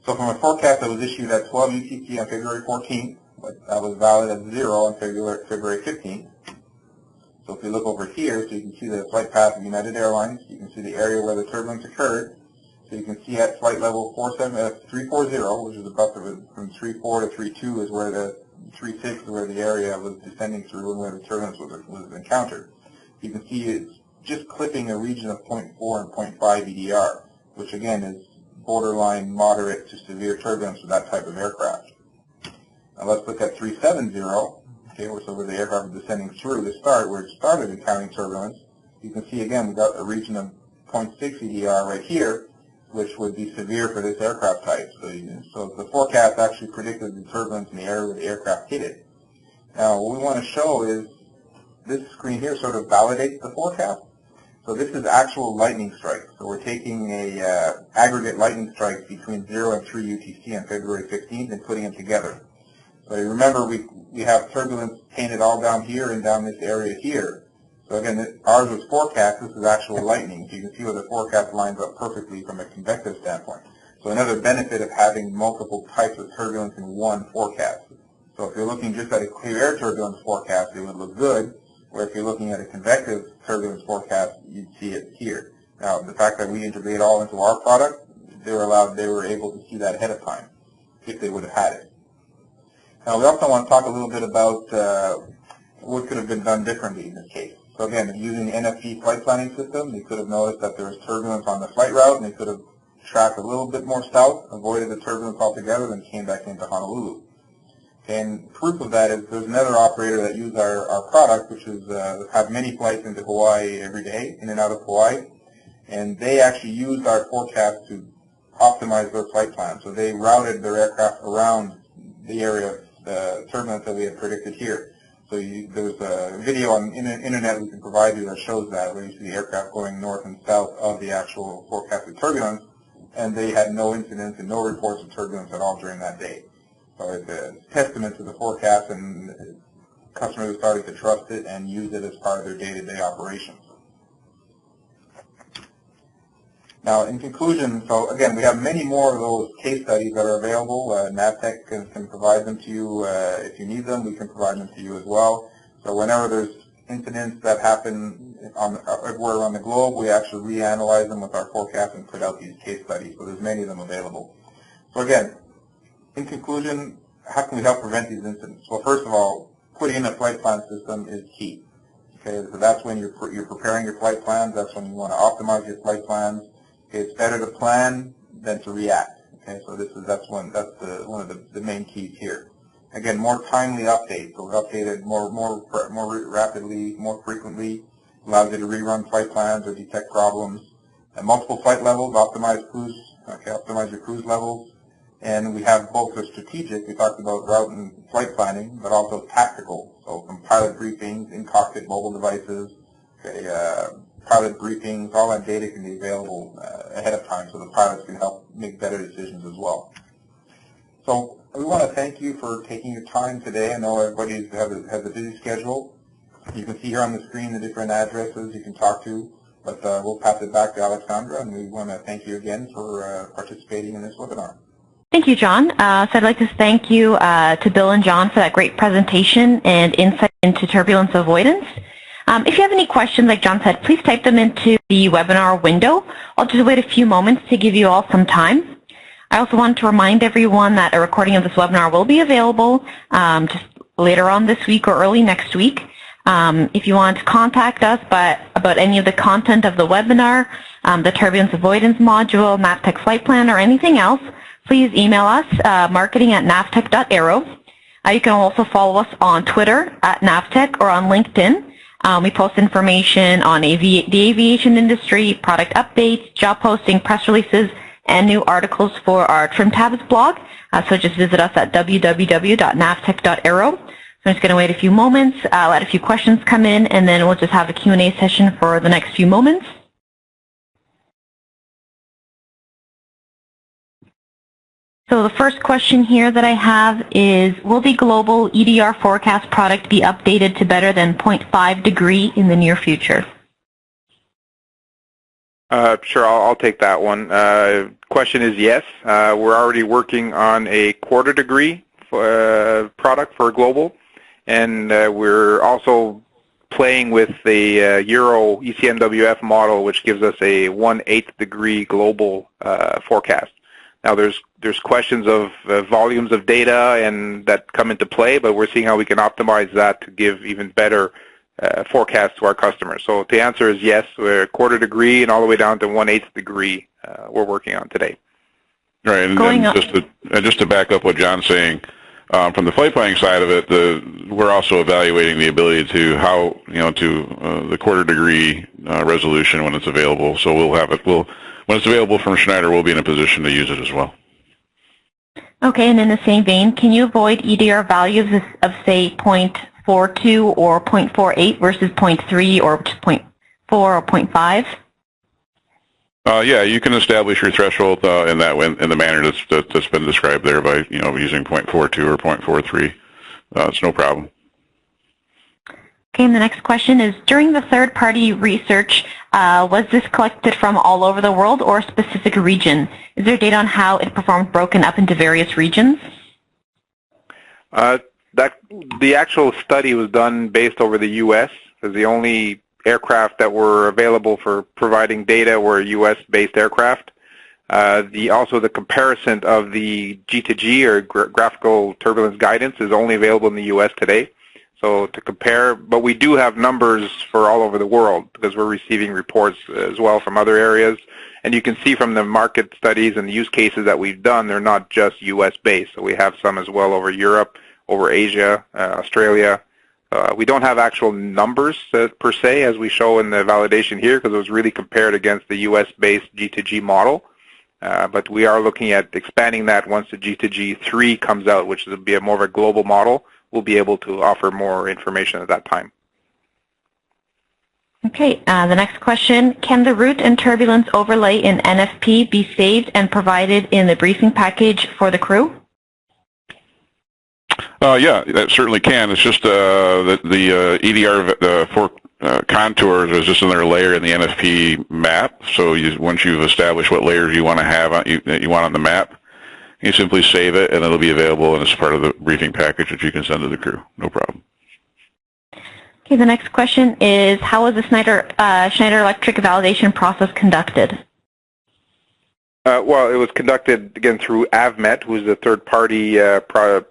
So from a forecast that was issued at 12 UTC on February 14th, but that was valid at 0 on February 15th. So if we look over here, so you can see the flight path of United Airlines, you can see the area where the turbulence occurred. So you can see at flight level 340, which is about from 34 to 32 is where the 36 is where the area was descending through and where the turbulence was encountered. You can see it's just clipping a region of 0.4 and 0.5 EDR, which again is borderline moderate to severe turbulence for that type of aircraft. Now let's look at 370, okay, so where the aircraft was descending through the start, where it started encountering turbulence. You can see again we've got a region of 0.6 EDR right here, which would be severe for this aircraft type. So the forecast actually predicted the turbulence in the area where the aircraft hit it. Now, what we want to show is this screen here sort of validates the forecast. So this is actual lightning strikes. So we're taking a aggregate lightning strikes between 0 and 3 UTC on February 15th and putting them together. So you remember we have turbulence painted all down here and down this area here. So again, ours was forecast. This is actual lightning. So you can see where the forecast lines up perfectly from a convective standpoint. So another benefit of having multiple types of turbulence in one forecast. So if you're looking just at a clear air turbulence forecast, it would look good, where if you're looking at a convective turbulence forecast, you'd see it here. Now, the fact that we integrate all into our product, they were able to see that ahead of time, if they would have had it. Now, we also want to talk a little bit about what could have been done differently in this case. So again, using the NFP flight planning system, they could have noticed that there was turbulence on the flight route, and they could have tracked a little bit more south, avoided the turbulence altogether, then came back into Honolulu. And proof of that is there's another operator that used our product, which is have many flights into Hawaii every day, in and out of Hawaii, and they actually used our forecast to optimize their flight plan. So they routed their aircraft around the area of the turbulence that we had predicted here. So there's a video on the internet we can provide you that shows that, where you see the aircraft going north and south of the actual forecasted turbulence, and they had no incidents and no reports of turbulence at all during that day. So it's a testament to the forecast, and customers are starting to trust it and use it as part of their day-to-day operations. Now, in conclusion, so again, we have many more of those case studies that are available. Navtech can provide them to you if you need them. We can provide them to you as well. So whenever there's incidents that happen everywhere around the globe, we actually reanalyze them with our forecast and put out these case studies. So there's many of them available. So again, in conclusion, how can we help prevent these incidents? Well, first of all, putting in a flight plan system is key. Okay, so that's when you're preparing your flight plans. That's when you want to optimize your flight plans. It's better to plan than to react. Okay, so that's one of the main keys here. Again, more timely updates. So updated more rapidly, more frequently, allows you to rerun flight plans or detect problems. And multiple flight levels, optimize your cruise levels. And we have both the strategic, we talked about route and flight planning, but also tactical. So from pilot briefings, in-cockpit mobile devices, pilot briefings, all that data can be available ahead of time so the pilots can help make better decisions as well. So we want to thank you for taking your time today. I know everybody has a busy schedule. You can see here on the screen the different addresses you can talk to, but we'll pass it back to Aleksandra, and we want to thank you again for participating in this webinar. Thank you, John. So I'd like to thank you to Bill and John for that great presentation and insight into turbulence avoidance. If you have any questions, like John said, please type them into the webinar window. I'll just wait a few moments to give you all some time. I also want to remind everyone that a recording of this webinar will be available just later on this week or early next week. If you want to contact us about any of the content of the webinar, the turbulence avoidance module, Navtech flight plan, or anything else, please email us, marketing@navtech.aero. You can also follow us on Twitter @Navtech or on LinkedIn. We post information on the aviation industry, product updates, job posting, press releases, and new articles for our Trim Tabs blog. So just visit us at www.navtech.aero. So I'm just going to wait a few moments, let a few questions come in, and then we'll just have a Q&A session for the next few moments. So the first question here that I have is, will the global EDR forecast product be updated to better than 0.5 degree in the near future? Sure, I'll take that one. Question is yes. We're already working on a quarter degree product for global, and we're also playing with the Euro ECMWF model, which gives us a 1/8 degree global forecast. Now, there's questions of volumes of data and that come into play, but we're seeing how we can optimize that to give even better forecasts to our customers. So the answer is yes, we're a quarter degree and all the way down to 1/8 degree we're working on today. Right, and just to back up what John's saying, from the flight planning side of it, we're also evaluating the ability to the quarter degree resolution when it's available. So we'll have it. When it's available from Schneider, we'll be in a position to use it as well. Okay, and in the same vein, can you avoid EDR values of say 0.42 or 0.48 versus 0.3 or 0.4 or 0.5? Yeah, you can establish your threshold in the manner that's been described there by using 0.42 or 0.43. It's no problem. Okay, and the next question is, during the third-party research, Was this collected from all over the world or a specific region? Is there data on how it performed broken up into various regions? The actual study was done based over the U.S. because the only aircraft that were available for providing data were U.S.-based aircraft. Also, the comparison of the G2G or graphical turbulence guidance is only available in the U.S. today. So to compare, but we do have numbers for all over the world because we're receiving reports as well from other areas. And you can see from the market studies and the use cases that we've done, they're not just U.S.-based. So we have some as well over Europe, over Asia, Australia. We don't have actual numbers per se as we show in the validation here because it was really compared against the U.S.-based G2G model. But we are looking at expanding that once the G2G 3 comes out, which will be more of a global model. We'll be able to offer more information at that time. Okay, the next question. Can the route and turbulence overlay in NFP be saved and provided in the briefing package for the crew? Yeah, that certainly can. It's just the EDR, the four contours is just another layer in the NFP map. So once you've established what layers you want to have you want on the map, you simply save it, and it'll be available, and it's part of the briefing package that you can send to the crew. No problem. Okay, the next question is, how was the Schneider Electric validation process conducted? Well, it was conducted, again, through AvMet, who's a third-party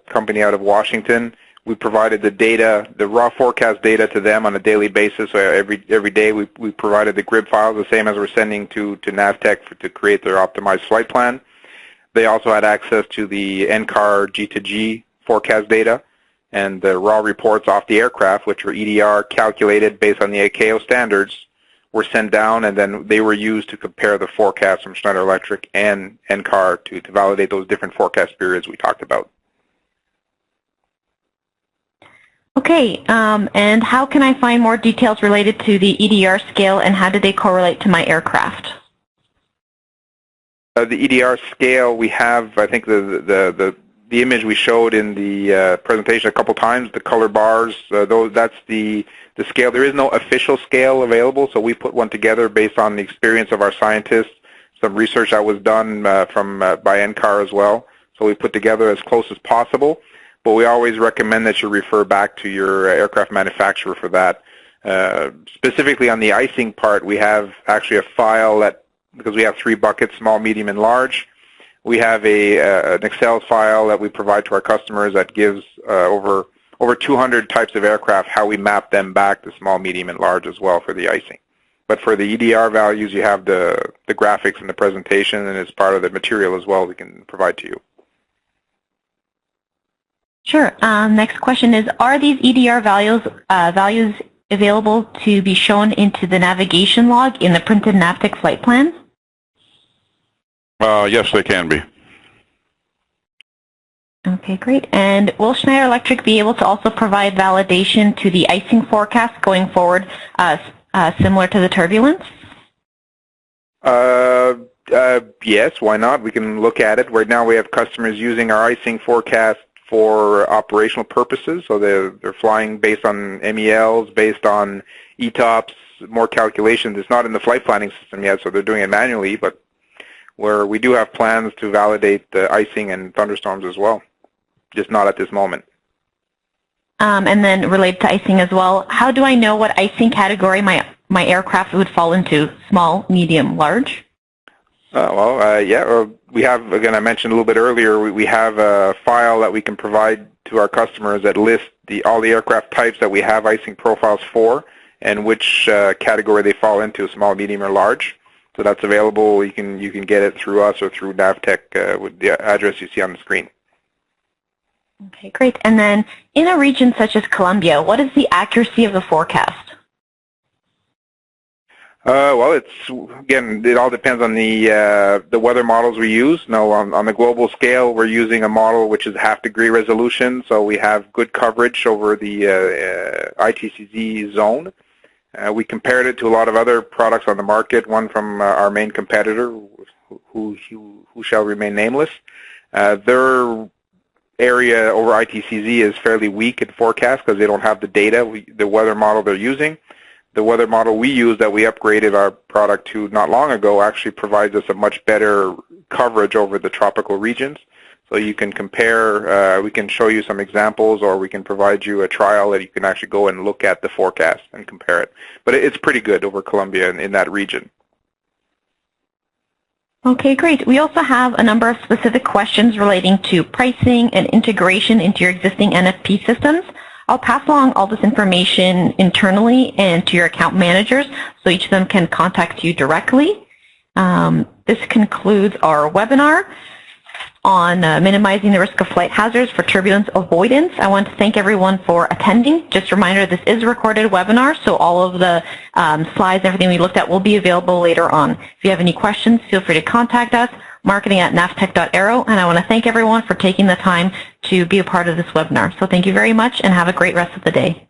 company out of Washington. We provided the data, the raw forecast data to them on a daily basis. So every day we provided the grid files, the same as we're sending to Navtech to create their optimized flight plan. They also had access to the NCAR G2G forecast data and the raw reports off the aircraft, which were EDR calculated based on the ICAO standards, were sent down, and then they were used to compare the forecasts from Schneider Electric and NCAR to validate those different forecast periods we talked about. Okay, and how can I find more details related to the EDR scale, and how do they correlate to my aircraft? The EDR scale, we have, I think, the image we showed in the presentation a couple times, the color bars, that's the scale. There is no official scale available, so we put one together based on the experience of our scientists, some research that was done by NCAR as well. So we put together as close as possible, but we always recommend that you refer back to your aircraft manufacturer for that. Specifically on the icing part, we have actually a file that, because we have 3 buckets, small, medium, and large. We have an Excel file that we provide to our customers that gives over 200 types of aircraft, how we map them back to small, medium, and large as well for the icing. But for the EDR values, you have the graphics in the presentation, and it's part of the material as well we can provide to you. Sure. Next question is, are these EDR values available to be shown into the navigation log in the printed Navtech flight plans? Yes, they can be. Okay, great. And will Schneider Electric be able to also provide validation to the icing forecast going forward, similar to the turbulence? Yes, why not? We can look at it. Right now we have customers using our icing forecast for operational purposes, so they're flying based on MELs, based on ETOPS, more calculations. It's not in the flight planning system yet, so they're doing it manually, but where we do have plans to validate the icing and thunderstorms as well, just not at this moment. And then related to icing as well, how do I know what icing category my aircraft would fall into, small, medium, large? We have, again, I mentioned a little bit earlier, we have a file that we can provide to our customers that lists all the aircraft types that we have icing profiles for and which category they fall into, small, medium, or large. So that's available. You can get it through us or through Navtech with the address you see on the screen. Okay, great. And then in a region such as Colombia, what is the accuracy of the forecast? Well, it all depends on the weather models we use. Now, on the global scale, we're using a model which is half-degree resolution, so we have good coverage over the ITCZ zone. We compared it to a lot of other products on the market, one from our main competitor, who shall remain nameless. Their area over ITCZ is fairly weak in forecast because they don't have the data, the weather model they're using. the weather model we use that we upgraded our product to not long ago actually provides us a much better coverage over the tropical regions. So you can compare, we can show you some examples, or we can provide you a trial that you can actually go and look at the forecast and compare it. But it's pretty good over Colombia and in that region. Okay, great. We also have a number of specific questions relating to pricing and integration into your existing NFP systems. I'll pass along all this information internally and to your account managers so each of them can contact you directly. This concludes our webinar on minimizing the risk of flight hazards for turbulence avoidance. I want to thank everyone for attending. Just a reminder, this is a recorded webinar, so all of the slides and everything we looked at will be available later on. If you have any questions, feel free to contact us, marketing@navtech.aero, and I want to thank everyone for taking the time to be a part of this webinar. So thank you very much, and have a great rest of the day.